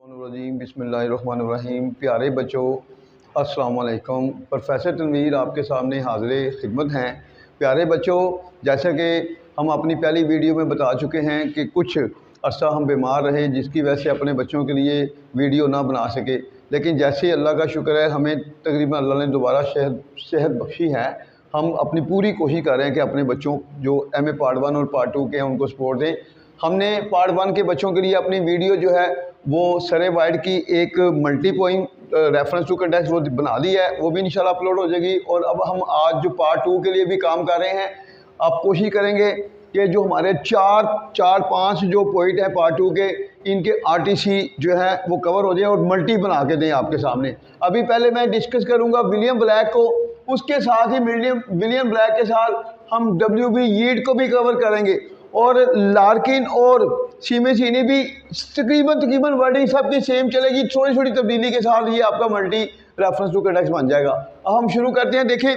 बिस्मिल्लाहिर्रहमानिर्रहीम। प्यारे बच्चों, अस्सलाम वालेकुम। प्रोफेसर तनवीर आपके सामने हाज़िर खिदमत हैं। प्यारे बच्चों, जैसा कि हम अपनी पहली वीडियो में बता चुके हैं कि कुछ अरसा हम बीमार रहे, जिसकी वजह से अपने बच्चों के लिए वीडियो ना बना सके, लेकिन जैसे ही अल्लाह का शुक्र है हमें तकरीबन अल्लाह ने दोबारा सेहत बख्शी है। हम अपनी पूरी कोशिश कर रहे हैं कि अपने बच्चों जो MA पार्ट 1 और पार्ट 2 के हैं उनको सपोर्ट दें। हमने पार्ट 1 के बच्चों के लिए अपनी वीडियो जो है वो सरे वाइड की एक multi point reference to context वो बना दी है, वो भी इंशाल्लाह अपलोड हो जाएगी। और अब हम आज जो पार्ट 2 के लिए भी काम कर रहे हैं, आप कोशिश करेंगे कि जो हमारे चार पाँच जो पॉइंट हैं पार्ट 2 के, इनके RTC जो है वो कवर हो जाए और मल्टी बना के दें आपके सामने। अभी पहले मैं डिस्कस करूंगा विलियम ब्लैक को, उसके साथ ही विलियम ब्लैक के साथ हम WB यील्ड को भी कवर करेंगे और लार्किन और सीमेसीनी भी तकरीबन वर्डिंग सबकी सेम चलेगी, थोड़ी थोड़ी तब्दीली के साथ ये आपका मल्टी रेफरेंस टू कंटेक्स्ट बन जाएगा। अब हम शुरू करते हैं। देखें,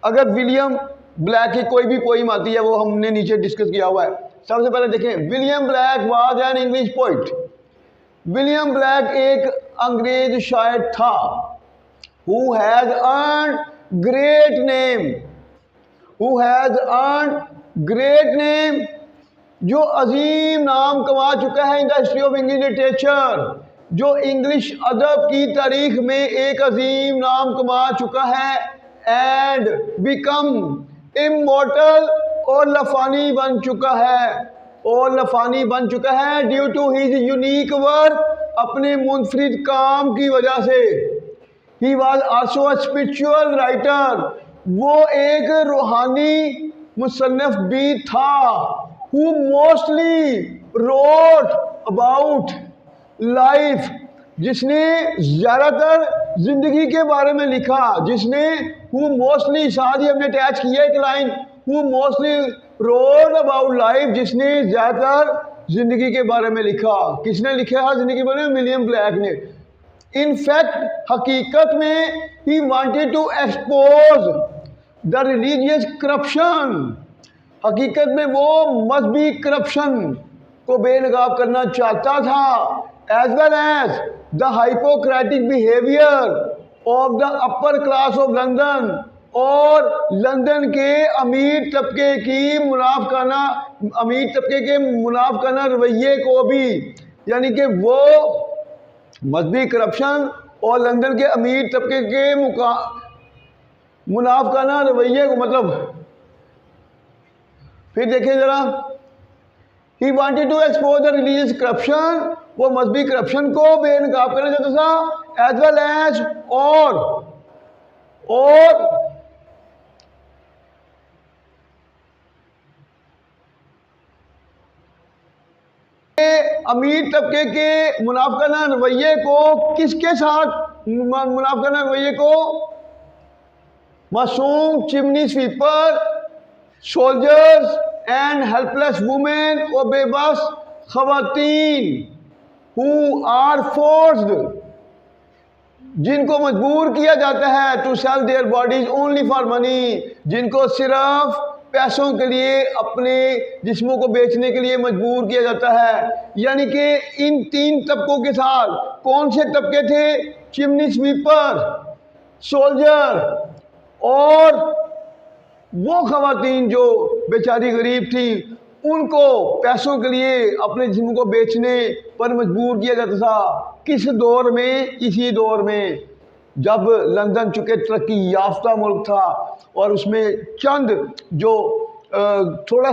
अगर विलियम ब्लैक की कोई भी पोइम आती है वो हमने नीचे डिस्कस किया हुआ है। सबसे पहले देखें, William black was an English poet. William black एक अंग्रेज शायर था। Who has earned great name, who has earned great name, जो अजीम नाम कमा चुका है in the history of English literature, जो इंग्लिश अदब की तारीख में एक अजीम नाम कमा चुका है, एंड बिकम इमॉर्टल, और लफानी बन चुका है, due to his unique work, अपने मुनफरिद काम की वजह से। He was also a spiritual writer, वो एक रूहानी मुसन्निफ भी था। Who mostly wrote about life, जिसने ज़्यादातर ज़िंदगी के बारे में लिखा, जिसने who mostly, साथ ही हमने अटैच किया एक line, who mostly wrote about life, जिसने ज़्यादातर ज़िंदगी के बारे में लिखा। किसने लिखा है ज़िंदगी के बारे में? विलियम ब्लैक ने। इन फैक्ट, हकीकत में, he wanted to expose the religious corruption, हकीकत में वो मजहबी करप्शन को बेनकाब करना चाहता था, as well as the hypocritical behaviour of the upper class of London, और लंदन के अमीर तबके के मुनाफकाना रवैये को भी, यानी कि वो मजहबी करप्शन और लंदन के अमीर तबके के मुनाफकाना रवैये को, मतलब फिर देखिए जरा, he wanted to expose the religious corruption, वो मजहबी करप्शन को बेनकाब करना चाहता था, एज वेल एज और अमीर तबके के मुनाफकाना रवैये को, किसके साथ मुनाफकाना रवैये को? मासूम chimney sweeper, soldiers and helpless women, और बेबस खवातीन, हु आर फोर्स्ड, जिनको मजबूर किया जाता है, to sell their bodies only for money, जिनको सिर्फ पैसों के लिए अपने जिस्मों को बेचने के लिए मजबूर किया जाता है। यानी कि इन तीन तबकों के साथ, कौन से तबके थे? चिमनी स्वीपर, सोल्जर और वो खवातीन जो बेचारी गरीब थी, उनको पैसों के लिए अपने जिस्म को बेचने पर मजबूर किया जाता था। किस दौर में? इसी दौर में जब लंदन चूँकि तरक्की याफ्ता मुल्क था और उसमें चंद जो छोटा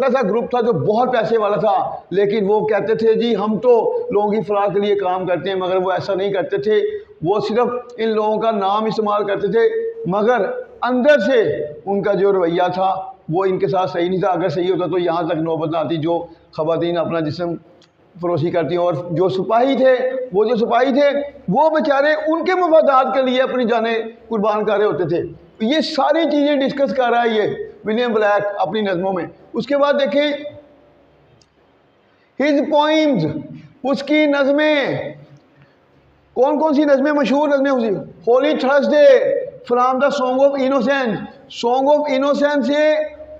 सा ग्रुप था जो बहुत पैसे वाला था, लेकिन वो कहते थे जी हम तो लोगों की फलाह के लिए काम करते हैं, मगर वो ऐसा नहीं करते थे। वो सिर्फ इन लोगों का नाम इस्तेमाल करते थे, मगर अंदर से उनका जो रवैया था वो इनके साथ सही नहीं था। अगर सही होता तो यहाँ तक नौबत ना आती जो खवातीन अपना जिस्म फरोशी करती हैं। और जो सिपाही थे वो बेचारे उनके मफादात के लिए अपनी जानें कुर्बान कर रहे होते थे। ये सारी चीज़ें डिस्कस कर रहा है ये विलियम ब्लैक अपनी नज़मों में। उसके बाद देखें हिज पोइम्स, उसकी नज़में, कौन कौन सी नज़में मशहूर नज़में उसी? Holy Thursday from the song of innocence, song of innocence से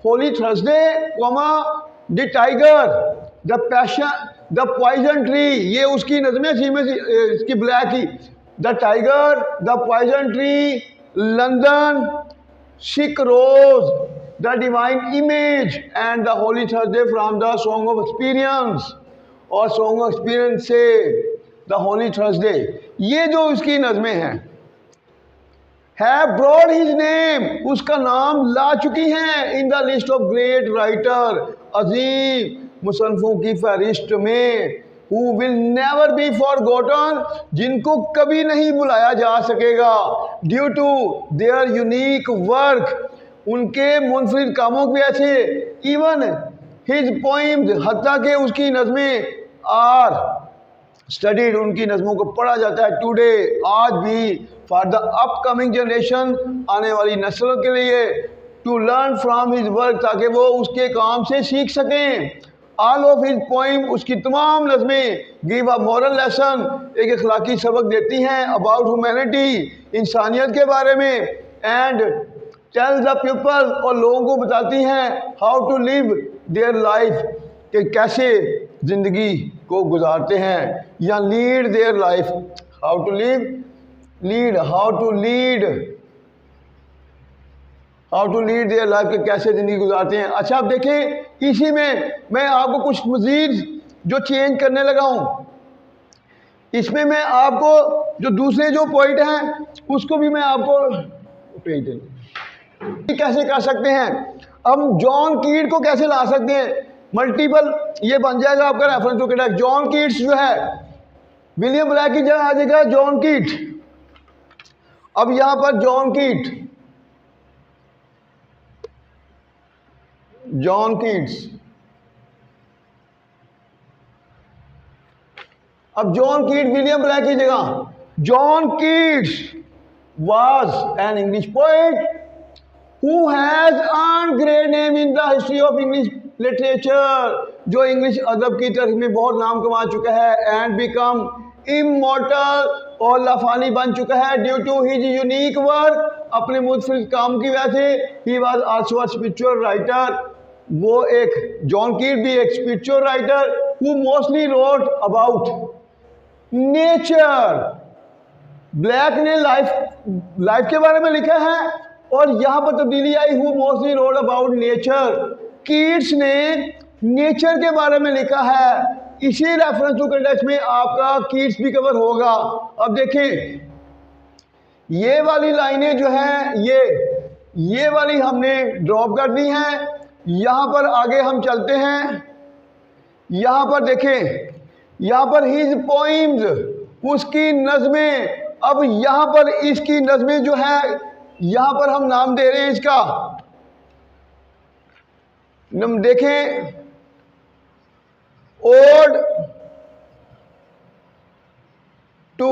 holy Thursday, the tiger, the passion, the poison tree, ये उसकी नज़में थी में इसकी ब्लैक की। The tiger, the poison tree, London, sick rose, the divine image and the holy Thursday from the song of experience, और song of experience से the holy Thursday, ये जो उसकी नज़में हैं, हैव ब्रॉड हिज नेम, उसका नाम ला चुकी हैं in the list of great writer, अजीम मुसन्निफों की फहरिस्त में, who will never be forgotten, जिनको कभी नहीं बुलाया जा सकेगा, due to their unique work, उनके मुनफरिद कामों की वजह से, इवन हिज पोइम्स, हत्ता के उसकी नज़में, आर स्टडीड, उनकी नज़मों को पढ़ा जाता है टुडे, आज भी, फॉर द अपकमिंग जनरेशन, आने वाली नस्लों के लिए, to learn from his work, ताकि वो उसके काम से सीख सकें। ऑल ऑफ हिज पोइम, उसकी तमाम नज़में गिव अ मॉरल लेसन, एक अखलाकी सबक देती हैं, अबाउट ह्यूमैनिटी, इंसानियत के बारे में, एंड टेल द पीपल, और लोगों को बताती हैं, how to live their life, कि कैसे ज़िंदगी को गुजारते हैं, या lead their life, how to live, lead, how to lead their life, के कैसे ज़िंदगी गुजारते हैं। अच्छा, आप देखें, इसी में मैं आपको कुछ मज़ीद जो चेंज करने लगा हूँ, इसमें मैं आपको जो दूसरे जो पॉइंट हैं उसको भी मैं आपको कैसे कर सकते हैं, हम जॉन कीट को कैसे ला सकते हैं, मल्टीपल, ये बन जाएगा आपका reference to Keats. John Keats जो है, विलियम ब्लैक की जगह आ जाएगा जॉन कीट। अब यहां पर जॉन कीट्स, अब जॉन कीट विलियम ब्लैक की जगह, John Keats was an English poet who has earned great name in the history of English literature, जो इंग्लिश अदब की तारीख में बहुत नाम कमा चुका है, एंड बिकम इमॉर्टल, और लाफानी बन चुका है, due to his unique work, अपने मुख्तलिफ काम की वजह से। He was also a spiritual writer, वो एक जॉन कीट भी एक spiritual writer, who mostly wrote about nature. Blake ने लाइफ के बारे में लिखा है, और यहाँ पर तब्दीली आई, who mostly wrote about nature. Keats ने नेचर के बारे में लिखा है, इसी रेफरेंस टू कंटेक्स्ट में आपका कीट्स भी कवर होगा। अब देखें, ये वाली लाइनें जो हैं, ये वाली हमने ड्रॉप कर दी हैं। यहाँ पर आगे हम चलते हैं, यहाँ पर देखें, यहाँ पर हिज पोइम्स, उसकी नज़में। अब यहाँ पर इसकी नज़में जो है, यहाँ पर हम नाम दे रहे हैं इसका, हम देखें, ओड टू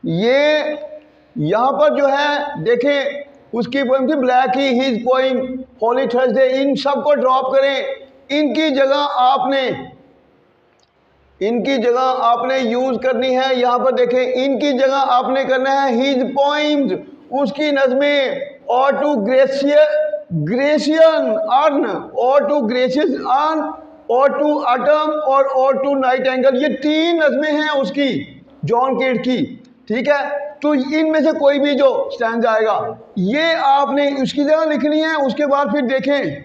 ये यहाँ पर जो है देखें, उसकी पोइम थी ब्लैक ही, हिज पोइम होली थर्सडे, इन सब को ड्रॉप करें। इनकी जगह आपने यूज करनी है, यहाँ पर देखें, इनकी जगह आपने करना है हिज पोइम्स, उसकी नज़में, और टू ग्रेशियन अर्न, और टू ग्रेशियस अर्न, और टू अटम, और टू नाइट एंगल। ये 3 नज़में हैं उसकी, जॉन कीट की, ठीक है। तो इनमें से कोई भी जो स्टैंड जाएगा, ये आपने उसकी जगह लिखनी है। उसके बाद फिर देखें,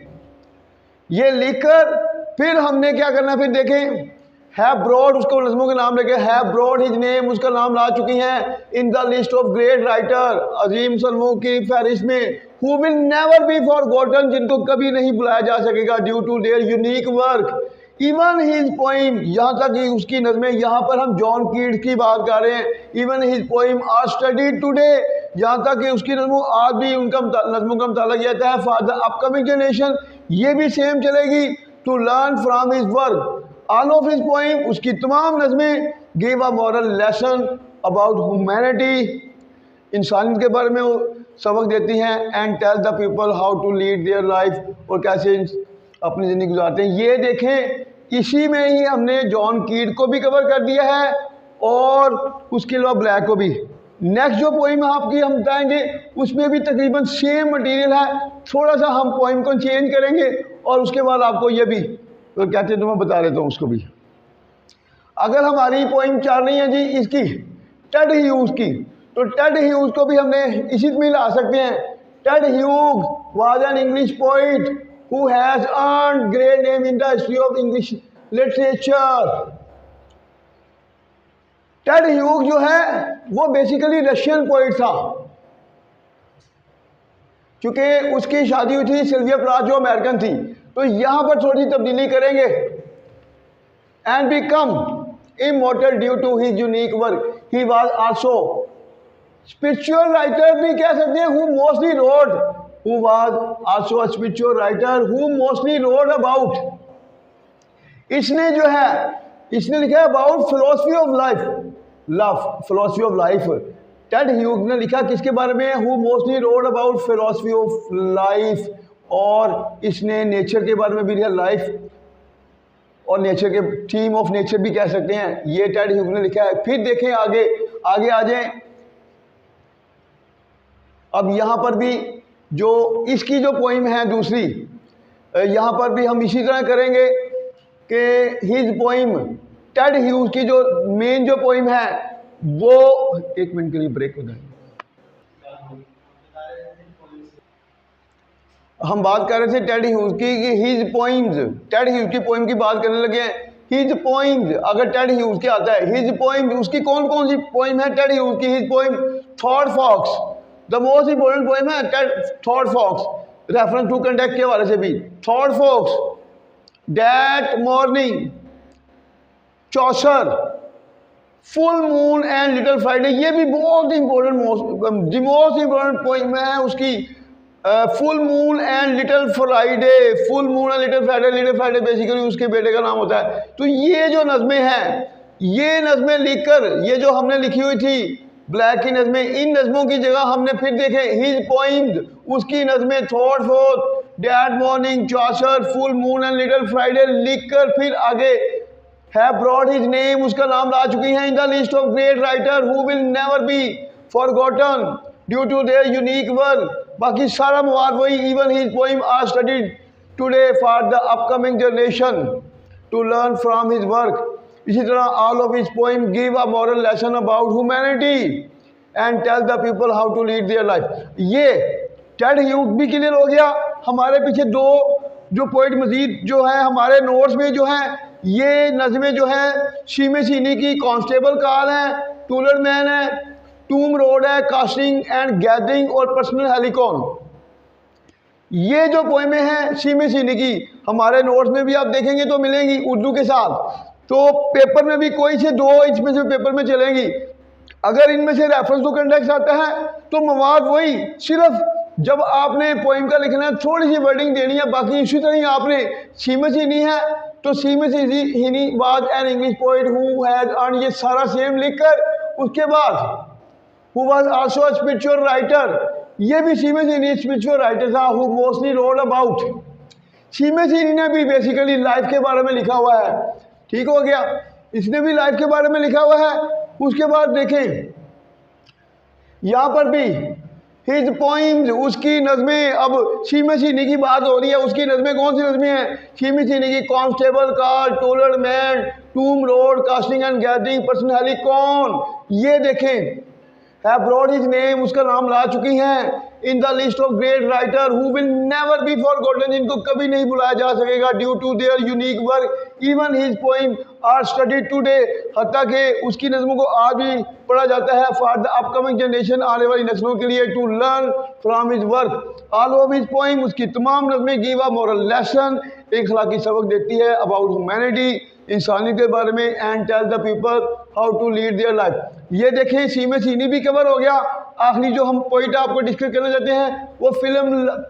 ये लिखकर फिर हमने क्या करना है, फिर देखें, हैव ब्रॉड, उसको नज़मों के नाम लेके, हैव ब्रॉड हिज नेम, उसका नाम ला चुकी हैं in the list of great writer, अजीम सलमों की फहरिस्त में, who will never be forgotten, जिनको कभी नहीं बुलाया जा सकेगा, due to their unique work, even his poem, यहाँ तक कि उसकी नज़में, यहाँ पर हम जॉन कीट्स की बात कर रहे हैं, even his poem are studied today, यहाँ तक कि उसकी नज़मों आज भी उनका नज़मों का मुताला किया जाता है। फॉर द अपकमिंग जनरेशन ये भी सेम चलेगी। To learn from his work all of his poem, उसकी तमाम नज़में give a moral lesson about humanity, इंसानियत के बारे में सबक देती हैं। And tell the people how to lead their life, और कैसे अपनी ज़िंदगी गुजारते हैं। ये देखें, इसी में ही हमने जॉन कीट को भी कवर कर दिया है और उसके अलावा ब्लैक को भी। नेक्स्ट जो पोइम आपकी हम बताएंगे उसमें भी तकरीबन सेम मटेरियल है, थोड़ा सा हम पोइम को चेंज करेंगे और उसके बाद आपको ये भी तो कहते हैं तो मैं बता देता हूँ उसको भी। अगर हमारी पोइम चल रही है जी इसकी टेड ह्यूज की, तो टेड ह्यूज को भी हमने इसी में ला सकते हैं। Ted Hughes was an English poet who has earned great name in the history of English literature. Ted Hughes जो है वो बेसिकली रशियन पोइट था, क्योंकि उसकी शादी हुई थी सिल्विया प्लाथ जो अमेरिकन थी। तो यहां पर थोड़ी तब्दीली करेंगे। And become immortal due to his unique work, he was also spiritual writer भी कह सकते हैं, who mostly wrote, who was also a spiritual writer who mostly wrote about, इसने जो है इसने लिखा है about philosophy of life, love philosophy of life. Ted Hughes ने लिखा किसके बारे में, who mostly wrote about philosophy of life, और इसने नेचर के बारे में भी लिखा, लाइफ और नेचर के थीम ऑफ नेचर भी कह सकते हैं, ये टेड ह्यूज ने लिखा है। फिर देखें आगे आगे आ जाएं। अब यहाँ पर भी जो इसकी जो पोइम है दूसरी, यहाँ पर भी हम इसी तरह करेंगे कि हिज पोइम टेड ह्यूज की जो मेन जो पोइम है वो, एक मिनट के लिए ब्रेक हो जाए। हम बात कर रहे थे टेड ह्यूज की कि हिज पोइम्स, टेड ह्यूज की पोइम की बात करने लगे हैं। हिज पोइम्स अगर टेड ह्यूज के आता है, हिज पोइम्स उसकी कौन कौन सी पोइम है टेड ह्यूज की। His poem thought fox the most important poem है thought fox, reference to context के हवाले से भी। Thought fox, that morning, Chaucer, full moon and little Friday, ये भी बहुत इंपॉर्टेंट मोस्ट इंपॉर्टेंट पोइम है उसकी। Full moon and little Friday, full moon and little Friday, little Friday basically उसके बेटे का नाम होता है। तो ये जो नज़में हैं, ये नज़में लिखकर, ये जो हमने लिखी हुई थी ब्लैक की नज़में, इन नज़मों की जगह हमने फिर देखे हिज पोइम्स, उसकी नज़में thought fox, that morning, Chaucer, full moon and little Friday लिखकर फिर आगे हैव ब्रॉट हिज नेम, उसका नाम ला चुकी हैं in the list of great writer who will never be forgotten due to their unique work. बाकी सारा मवाद वही। Even his poem are studied today for the upcoming generation to learn from his work. इसी तरह all of his poem give a moral lesson about humanity and tell the people how to lead their life. ये Ted Hughes भी clear हो गया। हमारे पीछे दो जो पोइट मजीद जो है हमारे नोट्स में जो है, ये नज़में जो है शीमे सीनी की कांस्टेबल काल है, टूलर मैन है, टूम रोड है, कास्टिंग एंड गैदरिंग और पर्सनल हेलिकॉन। ये जो पोइमें हैं शीमे सीनी की हमारे नोट्स में भी आप देखेंगे तो मिलेंगी उर्दू के साथ। तो पेपर में भी कोई से दो इसमें से पेपर में चलेंगी। अगर इनमें से रेफरेंस टू कंटेक्स्ट आता है तो मवाद वही, सिर्फ जब आपने पोइम का लिखना है थोड़ी सी वर्डिंग देनी है, बाकी इसी तरह ही आपने सीमे सीनी है तो Seamus Heaney was an English poet who has earn, ये सारा सेम लिखकर उसके बाद who was also a spiritual writer, ये भी सीमे सीनी स्पिरिचुअल राइटर था who mostly wrote about. Seamus Heaney ने भी बेसिकली लाइफ के बारे में लिखा हुआ है, ठीक हो गया, इसने भी लाइफ के बारे में लिखा हुआ है। उसके बाद देखें यहाँ पर भी हिज पोइम्स, उसकी नज़में, अब शीमे सीनी की बात हो रही है, उसकी नज़में कौन सी नज़में हैं, शीमे सीनी की constable car, Tollund man, Toome road, casting and gathering, person Helicon, ये देखें हैव ब्रॉट हिज नेम, उसका नाम ला चुकी हैं in the list of great writer who will never be forgotten, इनको कभी नहीं भुलाया जा सकेगा due to their unique work. Even his poem are studied today, हत्ता कि उसकी नज़मों को आज भी पढ़ा जाता है फॉर द अपकमिंग जनरेशन, आने वाली नस्लों के लिए, to learn from his work. All of his poem, उसकी तमाम नज़में गिव अ मॉरल लेसन, एक अखलाकी सबक देती है अबाउट ह्यूमैनिटी, इंसानियत के बारे में, and tell the people how to lead their life. ये देखें सीमे सीनी भी कवर हो गया। आखिरी जो हम पॉइंट आपको डिस्कस करना चाहते हैं वो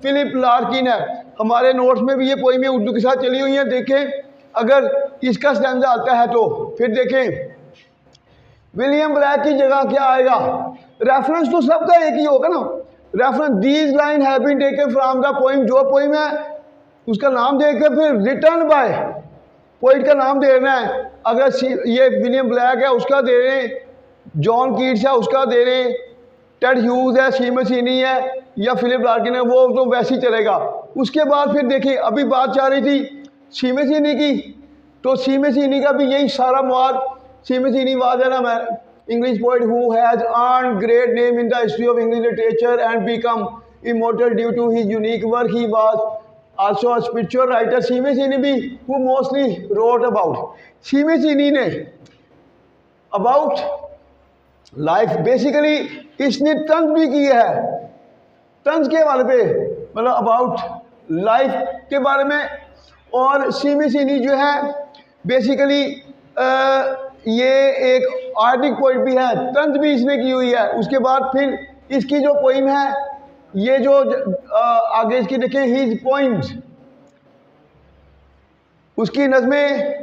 फिलिप लार्किन है। हमारे नोट्स में भी ये पोइमें उर्दू के साथ चली हुई हैं। देखें अगर इसका स्टैंजा आता है तो फिर देखें विलियम ब्लैक की जगह क्या आएगा। रेफरेंस तो सबका एक ही होगा ना। Reference these line have been taken from the poem, जो पोइम है उसका नाम देकर फिर रिटर्न बाय पोइट का नाम दे रहे हैं। अगर ये विलियम ब्लैक है उसका दे रहे हैं, जॉन कीट्स है उसका दे रहे हैं, टेड ह्यूज है, सीमस हीनी है या फिलिप लार्किन है, वो तो वैसे ही चलेगा। उसके बाद फिर देखिए अभी बात चल रही थी सीमस हीनी की, तो सीमस हीनी का भी यही सारा मवाद। सीमस हीनी वाज है ना English poet who has earned great name in the history of English literature and become immortal due to his unique work. He was also a spiritual writer. सीमस हीनी भी who mostly wrote about. सीमस हीनी ने about life basically इसने तंज भी की है, तंज के बारे पे मतलब अबाउट लाइफ के बारे में। और सीमस हीनी जो है बेसिकली ये एक आर्टिक पोइट भी है, तंज भी इसने की हुई है। उसके बाद फिर इसकी जो पोइम है ये जो आगे इसकी देखें हिज पोइम्स, उसकी नज़में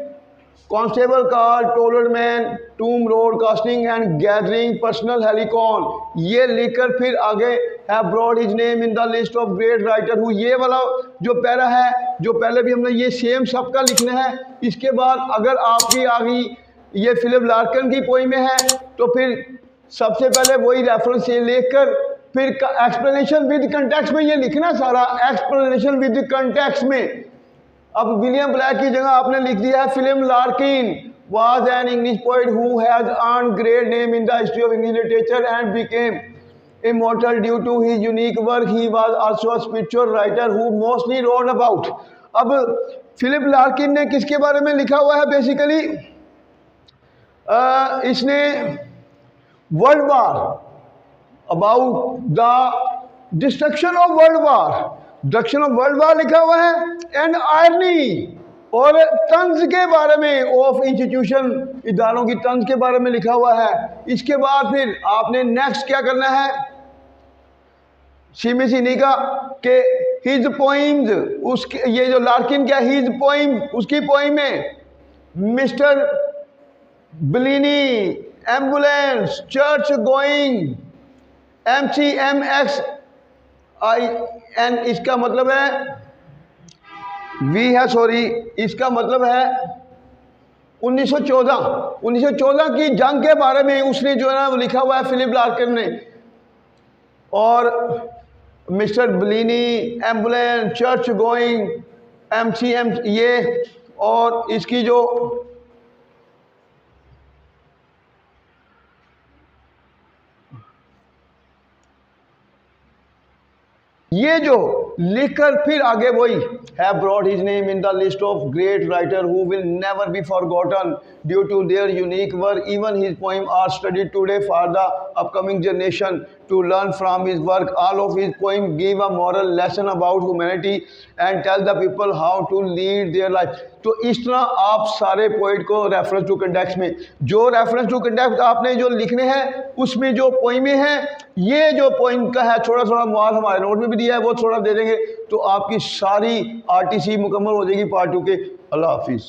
constable car, Tollund man, Toome road, casting and gathering, personal Helicon, ये लिखकर फिर आगे है brought his name in the list of great writer who. ये वाला जो पैरा है जो पहले भी हमने ये सेम सबका लिखना है। इसके बाद अगर आपकी आ गई ये फिलिप लार्किन की पोइमें है तो फिर सबसे पहले वही रेफरेंस से लेकर फिर एक्सप्लेनेशन विद कंटेक्स्ट में ये लिखना सारा, एक्सप्लेनेशन विद कंटेक्स्ट में। अब विलियम ब्लैक की जगह आपने लिख दिया है Philip Larkin was an English poet who has earned great name in the history of English literature and became immortal due to his unique work. He was also a spiritual writer who mostly wrote about. अब Philip Larkin ने किसके बारे में लिखा हुआ है basically, इसने world war, about the destruction of world war, destruction of world war लिखा हुआ है, एंड आयरनी और तंज के बारे में, ऑफ इंस्टीट्यूशन, इदारों की तंज के बारे में लिखा हुआ है। इसके बाद फिर आपने नेक्स्ट क्या करना है सीमस हीनी का कि हिज पोइम्स, उसके ये जो लार्किन क्या हिज पोइम, उसकी पोइम में mister Bleaney, ambulance, church going, MCMXIN, इसका मतलब है वी है, सॉरी, इसका मतलब है 1914 की जंग के बारे में उसने जो है ना वो लिखा हुआ है फिलिप लार्किन ने। और mister Bleaney, ambulance, church going, MCM ये, और इसकी जो ये जो लिखकर फिर आगे वही है brought his name in the list of great writer who will never be forgotten due to their unique work. Even his poem are studied today for the upcoming generation to learn from his work. All of his poem give a moral lesson about humanity and tell the people how to lead their life. तो इस तरह आप सारे poet को reference to context में, जो reference to context आपने जो लिखने हैं उसमें जो पोइमें हैं, ये जो पोइम का है थोड़ा थोड़ा मवाद हमारे नोट में भी दिया है, वो थोड़ा दे देंगे तो आपकी सारी RTC मुकम्मल हो जाएगी पार्ट 2 के। अल्लाह हाफिज़।